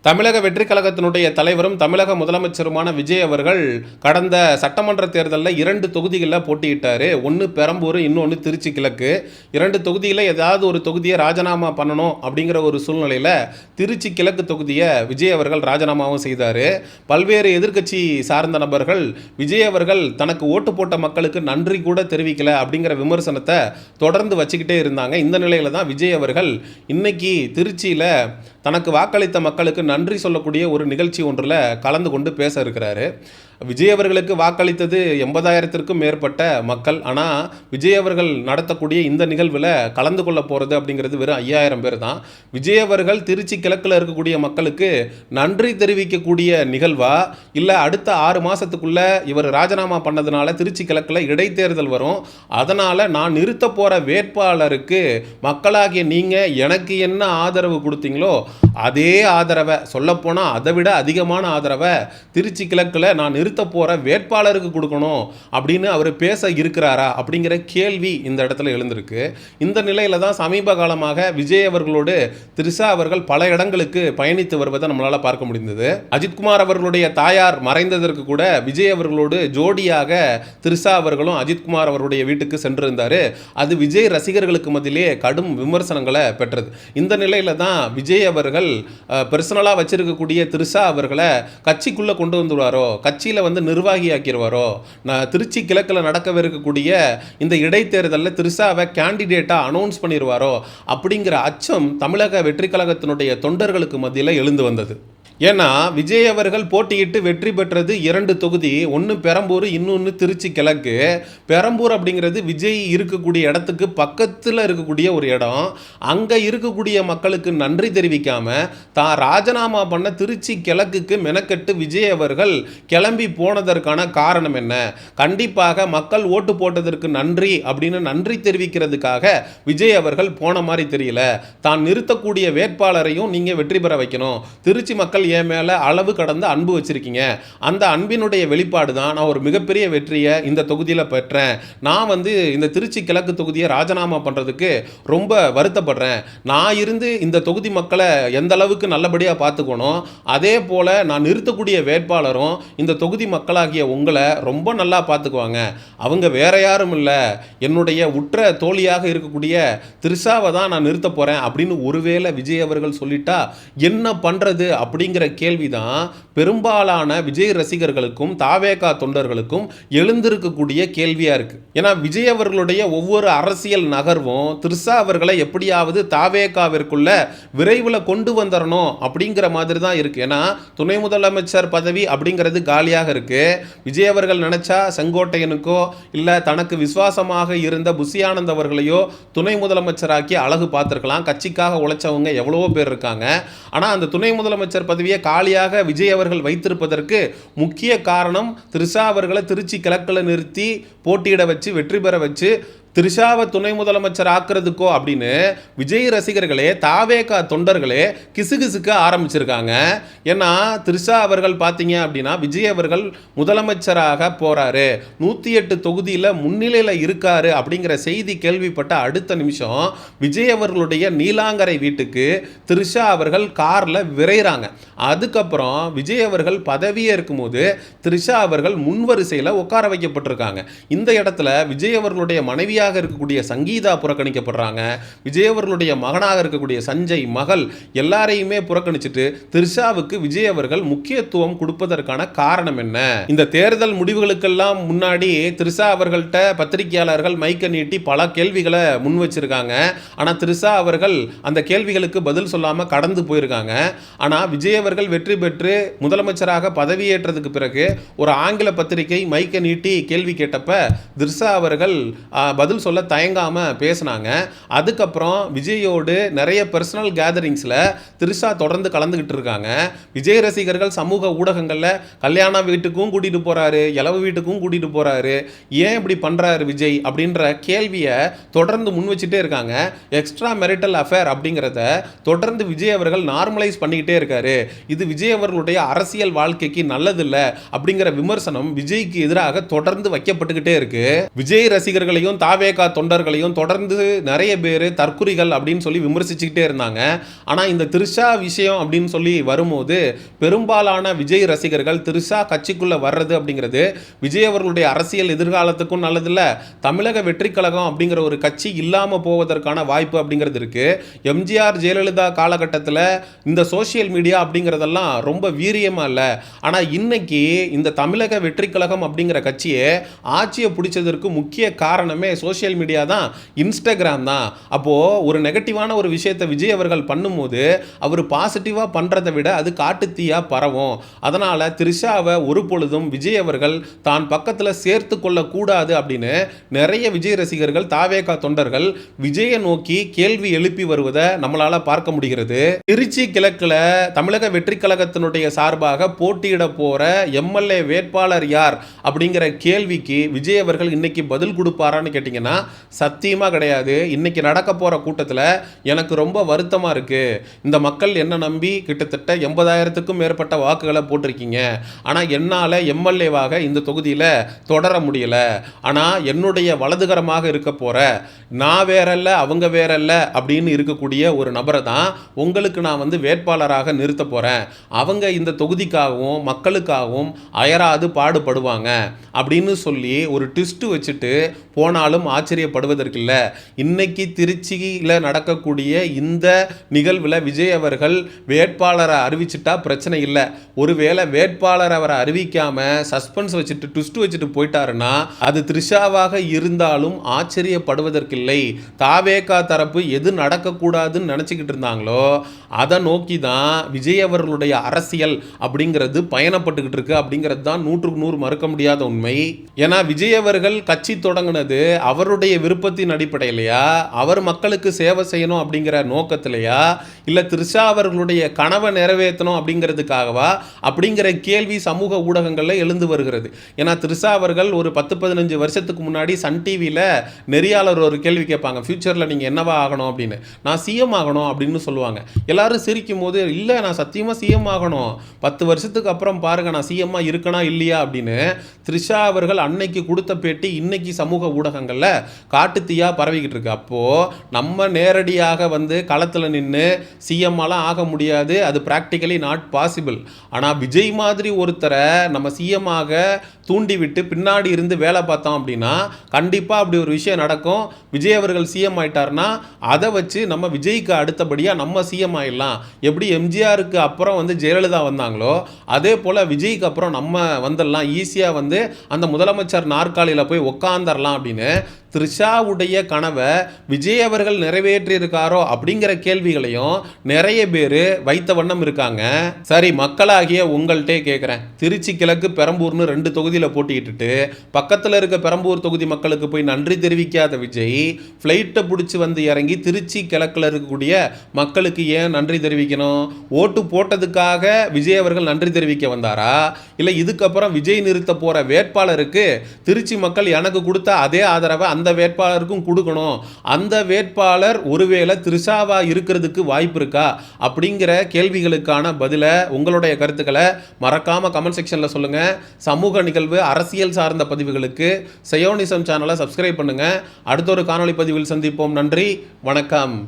தமிழக வெற்றி கழகத்தினுடைய தலைவரும் தமிழக முதலமைச்சருமான விஜய் அவர்கள் கடந்த சட்டமன்ற தேர்தலில் 2 தொகுதிகளில் போட்டியிட்டார். ஒன்று பெரம்பூர், இன்னொன்று திருச்சி கிழக்கு. 2 தொகுதியில் ஏதாவது ஒரு தொகுதியை ராஜினாமா பண்ணணும் அப்படிங்கிற ஒரு சூழ்நிலையில் திருச்சி கிழக்கு தொகுதியை விஜய் அவர்கள் ராஜினாமாவும் செய்தார். பல்வேறு எதிர்க்கட்சி சார்ந்த நபர்கள் விஜய் அவர்கள் தனக்கு ஓட்டு போட்ட மக்களுக்கு நன்றி கூட தெரிவிக்கலை அப்படிங்கிற விமர்சனத்தை தொடர்ந்து வச்சுக்கிட்டே இருந்தாங்க. இந்த நிலையில் தான் விஜய் அவர்கள் இன்னைக்கு திருச்சியில் தனக்கு வாக்களித்த மக்களுக்கு நன்றி சொல்லக்கூடிய ஒரு நிகழ்ச்சி ஒன்றில் கலந்து கொண்டு பேச இருக்கிறாரு. விஜய் அவர்களுக்கு வாக்களித்தது 80,000த்திற்கும் மேற்பட்ட மக்கள். ஆனால் விஜய் அவர்கள் நடத்தக்கூடிய இந்த நிகழ்வில் கலந்து கொள்ள போகிறது அப்படிங்கிறது வெறும் 5,000 பேர் தான். விஜய் அவர்கள் திருச்சி கிழக்கில் இருக்கக்கூடிய மக்களுக்கு நன்றி தெரிவிக்கக்கூடிய நிகழ்வா, இல்லை அடுத்த 6 மாதத்துக்குள்ளே இவர் ராஜினாமா பண்ணதுனால திருச்சி கிழக்கில் இடைத்தேர்தல் வரும், அதனால் நான் நிறுத்த போகிற வேட்பாளருக்கு மக்களாகிய நீங்கள் எனக்கு என்ன ஆதரவு கொடுத்தீங்களோ அதே ஆதரவை, சொல்லப்போனால் அதை விட அதிகமான ஆதரவை திருச்சி கிழக்கில் நான் நிறுத்த போகிற வேட்பாளருக்கு கொடுக்கணும் அப்படின்னு அவர் பேச இருக்கிறாரா அப்படிங்கிற கேள்வி இந்த இடத்துல எழுந்திருக்கு. இந்த நிலையில் தான் சமீப காலமாக விஜய் அவர்களோடு திரிஷா அவர்கள் பல இடங்களுக்கு பயணித்து வருவதை நம்மளால் பார்க்க முடிந்தது. அஜித்குமார் அவர்களுடைய தாயார் மறைந்ததற்கு கூட விஜய் அவர்களோடு ஜோடியாக திரிஷா அவர்களும் அஜித்குமார் அவருடைய வீட்டுக்கு சென்றிருந்தார். அது விஜய் ரசிகர்களுக்கு மத்தியிலே கடும் விமர்சனங்களை பெற்றது. இந்த நிலையில் தான் விஜய் அவர்கள் பர்சனலாக வச்சிருக்கக்கூடிய திரிஷா அவர்களை கட்சிக்குள்ளே கொண்டு வந்துடுவாரோ, கட்சியில் நிர்வாகி ஆக்கிடுவாரோ, திருச்சி கிழக்கில் நடக்கவிருக்கக்கூடிய இந்த இடைத்தேர்தலில் திரிஷாவை கேண்டிடேட்டாக அனௌன்ஸ் பண்ணிடுவாரோ அப்படிங்கிற அச்சம் தமிழக வெற்றி கழகத்தினுடைய தொண்டர்களுக்கு மத்தியில் எழுந்து வந்தது. ஏன்னா விஜய் அவர்கள் போட்டியிட்டு வெற்றி பெற்றது 2 தொகுதி, ஒன்று பெரம்பூர், இன்னொன்று திருச்சி கிழக்கு. பெரம்பூர் அப்படிங்கிறது விஜய் இருக்கக்கூடிய இடத்துக்கு பக்கத்தில் இருக்கக்கூடிய ஒரு இடம். அங்கே இருக்கக்கூடிய மக்களுக்கு நன்றி தெரிவிக்காமல் தான் ராஜினாமா பண்ண திருச்சி கிழக்குக்கு மெனக்கெட்டு விஜய் அவர்கள் கிளம்பி போனதற்கான காரணம் என்ன? கண்டிப்பாக மக்கள் ஓட்டு போட்டதற்கு நன்றி அப்படின்னு நன்றி தெரிவிக்கிறதுக்காக விஜய் அவர்கள் போன மாதிரி தெரியல. தான் நிறுத்தக்கூடிய வேட்பாளரையும் நீங்கள் வெற்றி பெற வைக்கணும், திருச்சி மக்கள் என் மேல அளவு கடந்த அன்பு வச்சிருக்கீங்க, அந்த அன்பினுடைய வெளிப்பாடு தான் நான் ஒரு மிகப்பெரிய வெற்றியை இந்த தொகுதியில் பெற்றேன், நான் இந்த திருச்சி கிழக்கு தொகுதியை ராஜினாமா பண்ணுறதுக்கு ரொம்ப வருத்தப்படுறேன், நான் இருந்து இந்த தொகுதி மக்களை எந்த அளவுக்கு நல்லபடியாக பார்த்துக்கணும், அதே போல் நான் நிறுத்தக்கூடிய வேட்பாளரும் இந்த தொகுதி மக்களாகிய உங்களை ரொம்ப நல்லா பார்த்துக்குவாங்க, அவங்க வேற யாரும் இல்லை, என்னுடைய உற்ற தோழியாக இருக்கக்கூடிய திரிஷாவை தான் நான் நிறுத்த போகிறேன் அப்படின்னு ஒருவேளை விஜய் அவர்கள் சொல்லிட்டா என்ன பண்ணுறது அப்படிங்கிற கேள்விதான் பெரும்பாலான விஜய் ரசிகர்களுக்கும் தாவேகா தொண்டர்களுக்கும் எழுந்திருக்கக்கூடிய கேள்வியா இருக்கு. ஏன்னா விஜய் அவர்களுடைய ஒவ்வொரு அரசியல் நகர்வும் திரிஷா அவர்களை எப்படியாவது தாவேகாவிற்குள்ள விரைவில் கொண்டு வந்துடணும் அப்படிங்கிற மாதிரி தான் இருக்கு. ஏன்னா துணை முதலமைச்சர் பதவி அப்படிங்கிறது காலியாக இருக்கு. விஜய் அவர்கள் நினைச்சா செங்கோட்டையனுக்கோ இல்லை தனக்கு விசுவாசமாக இருந்த புஷி ஆனந்த் அவர்களையோ துணை முதலமைச்சராக்கி அழகு பார்த்திருக்கலாம். கட்சிக்காக உழைச்சவங்க எவ்வளவோ பேர் இருக்காங்க. ஆனால் அந்த துணை முதலமைச்சர் பதவியை காலியாக விஜய் அவர்கள் வைத்திருப்பதற்கு முக்கிய காரணம் திரிஷா அவர்களை திருச்சி கிழக்கில் நிறுத்தி போட்டியிட வச்சு வெற்றி பெற வச்சு திரிஷாவை துணை முதலமைச்சர் ஆக்குறதுக்கோ அப்படின்னு விஜய் ரசிகர்களே தாவேகா தொண்டர்களே கிசுகிசுக்க ஆரம்பிச்சிருக்காங்க. ஏன்னா திரிஷா அவர்கள் பார்த்தீங்க அப்படின்னா விஜய் அவர்கள் முதலமைச்சராக போறாரு, 108 தொகுதியில் முன்னிலையில் இருக்காரு அப்படிங்கிற செய்தி கேள்விப்பட்ட அடுத்த நிமிஷம் விஜய் அவர்களுடைய நீலாங்கரை வீட்டுக்கு திரிஷா அவர்கள் காரில் விரைகிறாங்க. அதுக்கப்புறம் விஜய் அவர்கள் பதவியே இருக்கும்போது திரிஷா அவர்கள் முன்வரிசையில் உட்கார வைக்கப்பட்டிருக்காங்க. இந்த இடத்துல விஜய் அவர்களுடைய மனைவி இருக்கக்கூடிய சங்கீதா புறக்கணிக்கப்படுறாங்க. விஜய் அவர்களுடைய மகனாக இருக்கக்கூடிய சஞ்சய் மகள் எல்லாரையுமே புறக்கணிச்சிட்டு திரிஷாவுக்கு விஜய் அவர்கள் முக்கியத்துவம் கொடுப்பதற்கான காரணம் என்ன? இந்த தேர்தல் முடிவுகளுக்கெல்லாம் முன்னாடி திரிஷா அவர்கள்ட்ட பத்திரிகையாளர்கள் மைக்க நீட்டி பல கேள்விகளை முன் வச்சிருக்காங்க. ஆனா திரிஷா அவர்கள் அந்த கேள்விகளுக்கு பதில் சொல்லாம கடந்து போயிருக்காங்க. ஆனா விஜய் அவர்கள் வெற்றி பெற்று முதலமைச்சராக பதவியேற்றதுக்கு பிறகு ஒரு ஆங்கில பத்திரிகை மைக்க நீட்டி கேள்வி கேட்டப்ப திரிஷா அவர்கள் பதில் சொல்ல தயங்காம பேசினாங்க. அதுக்கப்புறம் விஜயோடு நிறைய பர்சனல் கேதரிங்ஸில் திரிஷா தொடர்ந்து கலந்துகிட்டு இருக்காங்க. விஜய் ரசிகர்கள் சமூக ஊடகங்களில் கல்யாண வீட்டுக்கும் கூட்டிட்டு போறாரு, இளவு வீட்டுக்கும் கூட்டிட்டு போறாரு, ஏன் இப்படி பண்றாரு விஜய் அப்படின்ற கேள்வியை தொடர்ந்து முன் வச்சுட்டே இருக்காங்க. எக்ஸ்ட்ரா மெரிட்டல் அஃபேர் அப்படிங்கிறத தொடர்ந்து விஜய் அவர்கள் நார்மலைஸ் பண்ணிக்கிட்டே இருக்காரு. இது விஜய் அவர்களுடைய அரசியல் வாழ்க்கைக்கு நல்லதில்லை அப்படிங்கிற விமர்சனம் விஜய்க்கு எதிராக தொடர்ந்து வைக்கப்பட்டுக்கிட்டே இருக்கு. விஜய் ரசிகர்களையும் தாவேகா தொண்டர்களையும் தொடர்ந்து நிறைய பேர் தற்குறிகள் அப்படின்னு சொல்லி விமர்சிச்சுக்கிட்டே இருந்தாங்க. ஆனால் இந்த த்ரிஷா விஷயம் அப்படின்னு சொல்லி வரும்போது பெரும்பாலான விஜய் ரசிகர்கள் த்ரிஷா கட்சிக்குள்ளே வர்றது அப்படிங்கிறது விஜய் அவர்களுடைய அரசியல் எதிர்காலத்துக்கும் நல்லதில்லை, தமிழக வெற்றி கழகம் அப்படிங்கிற ஒரு கட்சி இல்லாமல் போவதற்கான வாய்ப்பு அப்படிங்கிறது இருக்குது. எம்ஜிஆர் ஜெயலலிதா காலகட்டத்தில் இந்த சோசியல் மீடியா அப்படிங்கிறதெல்லாம் ரொம்ப வீரியமாக இல்லை. ஆனால் இன்னைக்கு இந்த தமிழக வெற்றி கழகம் அப்படிங்கிற கட்சியை ஆட்சியை பிடிச்சதற்கு முக்கிய காரணமே சோசியல் மீடியா தான், இன்ஸ்டாகிராம் தான். அப்போது ஒரு நெகட்டிவான ஒரு விஷயத்தை விஜய் அவர்கள் பண்ணும்போது அவர் பாசிட்டிவாக பண்ணுறதை விட அது காட்டுத்தீயாக பரவும். அதனால் த்ரிஷாவை ஒரு பொழுதும் விஜய் அவர்கள் தான் பக்கத்தில் சேர்த்து கொள்ளக்கூடாது அப்படின்னு நிறைய விஜய் ரசிகர்கள் தாவேகா தொண்டர்கள் விஜயை நோக்கி கேள்வி எழுப்பி வருவதை நம்மளால் பார்க்க முடிகிறது. திருச்சி கிழக்கில் தமிழக வெற்றி கழகத்தினுடைய சார்பாக போட்டியிட போகிற எம்எல்ஏ வேட்பாளர் யார் அப்படிங்கிற கேள்விக்கு விஜய் அவர்கள் இன்னைக்கு பதில் கொடுப்பாரான்னு கேட்டிங்கன்னா சத்தியமாக கிடையாது. இன்னைக்கு நடக்க போகிற கூட்டத்தில் எனக்கு ரொம்ப வருத்தமாக இருக்குது. இந்த மக்கள் என்ன நம்பி கிட்டத்தட்ட 80,000க்கும் மேற்பட்ட வாக்குகளை போட்டிருக்கீங்க. ஆனால் என்னால் எம்எல்ஏவாக இந்த தொகுதியில் தொடர முடியலை. ஆனால் என்னுடைய வலதுகரமாக இருக்க போகிற நான் வேறல்ல அவங்க வேறல்ல அப்படின்னு இருக்கக்கூடிய ஒரு நபரை தான் உங்களுக்கு நான் வந்து வேட்பாளராக நிறுத்த போகிறேன். அவங்க இந்த தொகுதிக்காகவும் மக்களுக்காகவும் அயராது பாடுபடுவாங்க அப்படின்னு சொல்லி ஒரு ட்விஸ்ட் வச்சுட்டு போனாலும் ஆச்சரியப்படுவதற்கில்ல. இன்னைக்கு திருச்சியில் நடக்கக்கூடிய இந்த நிகழ்வில் விஜய் அவர்கள் வேட்பாளரை அறிவிச்சிட்டா பிரச்சனை இல்லை. ஒருவேளை வேட்பாளர் அவரை அறிவிக்காம சஸ்பென்ஸ் வச்சுட்டு ட்விஸ்ட் வச்சுட்டு போயிட்டாருன்னா அது த்ரிஷாவாக இருந்தாலும் ஆச்சரியப்படுவதற்கில்லை. தாவேகா தரப்பு எது நடக்கக்கூடாதுன்னு நினச்சிக்கிட்டு இருந்தாங்களோ அதை நோக்கி தான் விஜய் அவர்களுடைய அரசியல் அப்படிங்கிறது பயணப்பட்டுக்கிட்டு இருக்கு அப்படிங்கிறது தான் 100க்கு 100 மறுக்க முடியாத உண்மை. ஏன்னா விஜய் அவர்கள் கட்சி தொடங்கினது அவருடைய விருப்பத்தின் அடிப்படையிலையா, அவர் மக்களுக்கு சேவை செய்யணும் அப்படிங்கிற நோக்கத்திலையா, இல்லை த்ரிஷா அவர்களுடைய கனவை நிறைவேற்றணும் அப்படிங்கிறதுக்காகவா அப்படிங்கிற கேள்வி சமூக ஊடகங்களில் எழுந்து வருகிறது. ஏன்னா த்ரிஷா அவர்கள் ஒரு 10-15 வருஷத்துக்கு முன்னாடி சன் டிவியில் நெறியாளர் ஒரு கேள்வி கேட்பாங்க, ஃபியூச்சரில் நீங்கள் என்னவா ஆகணும் அப்படின்னு. நான் சிஎம் ஆகணும் அப்படின்னு சொல்லுவாங்க. எல்லாரும் சிரிக்கும் போது இல்லை நான் சத்தியமாக சிஎம் ஆகணும், 10 வருஷத்துக்கு அப்புறம் பாருங்க நான் சிஎம்மா இருக்கனா இல்லையா அப்படின்னு த்ரிஷா அவர்கள் அன்னைக்கு கொடுத்த பேட்டி இன்னைக்கு சமூக ஊடகங்களில் காட்டுத்தீயாக பரவிக்கிட்டு இருக்கு. அப்போது நம்ம நேரடியாக வந்து களத்தில் நின்று சிஎம்மாலாம் ஆக முடியாது, அது ப்ராக்டிக்கலி நாட் பாசிபிள். ஆனால் விஜய் மாதிரி ஒருத்தரை நம்ம சிஎம் ஆக தூண்டிவிட்டு பின்னாடி இருந்து வேலை பார்த்தோம் அப்படின்னா கண்டிப்பாக அப்படி ஒரு விஷயம் நடக்கும். விஜய் அவர்கள் சிஎம் ஆயிட்டார்னா அதை வச்சு நம்ம விஜய்க்கு அடுத்தபடியாக நம்ம சிஎம் ஆயிடலாம். எப்படி எம்ஜிஆருக்கு அப்புறம் வந்து ஜெயலலிதா வந்தாங்களோ அதே போல் விஜய்க்கு அப்புறம் நம்ம வந்துடலாம், ஈஸியாக வந்து அந்த முதலமைச்சர் நாற்காலியில் போய் உக்காந்துடலாம் அப்படின்னு த்ரிஷாவுடைய கனவை விஜய் அவர்கள் நிறைவேற்றியிருக்காரோ அப்படிங்கிற கேள்விகளையும் நிறைய பேர் வைத்த வண்ணம் இருக்காங்க. சரி, மக்களாகிய உங்கள்கிட்டே கேட்குறேன், திருச்சி கிழக்கு பெரம்பூர்னு 2 தொகுதியில் போட்டிக்கிட்டு பக்கத்தில் இருக்க பெரம்பூர் தொகுதி மக்களுக்கு போய் நன்றி தெரிவிக்காத விஜய் ஃப்ளைட்டை பிடிச்சி வந்து இறங்கி திருச்சி கிழக்கில் இருக்கக்கூடிய மக்களுக்கு ஏன் நன்றி தெரிவிக்கணும்? ஓட்டு போட்டதுக்காக விஜய் அவர்கள் நன்றி தெரிவிக்க வந்தாரா? இல்லை இதுக்கப்புறம் விஜய் நிறுத்த போகிற வேட்பாளருக்கு திருச்சி மக்கள் எனக்கு கொடுத்த அதே ஆதரவை அந்த வேட்பாளருக்கும் கொடுக்கணும், அந்த வேட்பாளர் ஒருவேளை த்ரிஷாவா இருக்கிறதுக்கு வாய்ப்பு இருக்கா அப்படிங்கிற கேள்விகளுக்கான பதிலை உங்களுடைய கருத்துக்களை மறக்காம கமெண்ட் செக்ஷனில் சொல்லுங்க. சமூக நிகழ்வு அரசியல் சார்ந்த பதிவுகளுக்கு சயோனிசம் சேனலை சப்ஸ்கிரைப் பண்ணுங்க. அடுத்த ஒரு காணொளி பதிவில் சந்திப்போம். நன்றி, வணக்கம்.